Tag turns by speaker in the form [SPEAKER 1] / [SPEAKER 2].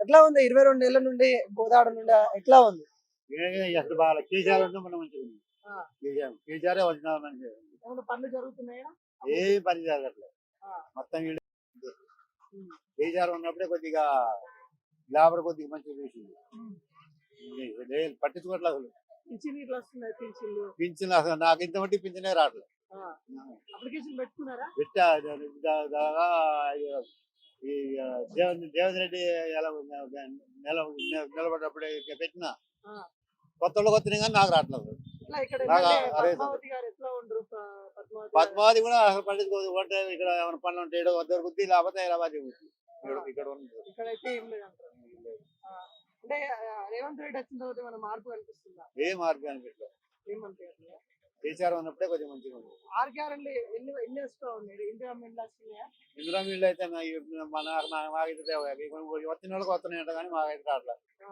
[SPEAKER 1] ఎట్లా ఉంది 22 ఏళ్ల నుండి గోదావరి నుండి ఎట్లా ఉంది?
[SPEAKER 2] అసలు బాగా కేసీఆర్ ఉంటే మనం మంచిగా ఉంది.
[SPEAKER 1] ఆ!
[SPEAKER 2] కేసీఆర్ వచ్చిన మంచిగా
[SPEAKER 1] ఏమైనా పనులు జరుగుతున్నాయా?
[SPEAKER 2] ఏ పని జరగట్లేదు.
[SPEAKER 1] ఆ!
[SPEAKER 2] మొత్తం వీళ్ళు
[SPEAKER 1] హ్మ్.
[SPEAKER 2] కేసీఆర్ ఉన్నప్పుడే కొద్దిగా లేబర్ కొద్దిగా మంచిగా చేసింది.
[SPEAKER 1] హ్మ్.
[SPEAKER 2] లేదు పట్టించుకోవట్లేదు అసలు.
[SPEAKER 1] పింఛన్ ఇట్లా వస్తున్నాయి పింఛన్లు.
[SPEAKER 2] పింఛన్ అసలు నాకు ఇంత మట్టి పింఛనే రావట్లేదు.
[SPEAKER 1] ఆ! అప్లికేషన్ పెట్టుకున్నారా?
[SPEAKER 2] పెట్టా దాదాగా ఈ దేవేంద్ర రెడ్డి ఎలా నిలబడ్డప్పుడే పెట్టిన
[SPEAKER 1] ఆ!
[SPEAKER 2] కొత్త వాళ్ళకి వస్తున్నాయి కానీ నాకు రావట్లేదు.
[SPEAKER 1] ఇట్లా ఇక్కడ
[SPEAKER 2] బాగా
[SPEAKER 1] ఎమ్మెల్యే
[SPEAKER 2] అదే
[SPEAKER 1] పద్మావతి గారు ఎట్లా ఉండరు? పద్మావతి గారు.
[SPEAKER 2] పద్మావతి కూడా అసలు పట్టించుకోదు. అంటే ఇక్కడ ఏమైనా పనులు ఉంటే ఏడో వద్ద గుద్ది లేకపోతే హైదరాబాద్ గుద్ది ఇక్కడ ఉంది.
[SPEAKER 1] ఇక్కడైతే ఏం లేదంటారు. ఆ! అంటే రేవంత్ రెడ్డి వచ్చిన తర్వాత ఏమైనా మార్పు కనిపిస్తుందా?
[SPEAKER 2] ఏ మార్పు అనిపించలేదు.
[SPEAKER 1] ఏమనిపియట్లేదా?
[SPEAKER 2] కేసీఆర్ ఉన్నప్పుడే కొద్దిగా మంచిగా ఉంది.
[SPEAKER 1] ఆర్ గ్యారెంటీ ఎన్ని వస్తా ఉన్నాయి? ఇందిరా మిల్ వస్తున్నాయా?
[SPEAKER 2] ఇందులో వీళ్ళు అయితే మాకైతే వచ్చిన వాళ్ళకి వస్తున్నాయంట కానీ మాకైతే రావట్లేదు.
[SPEAKER 1] ఆ!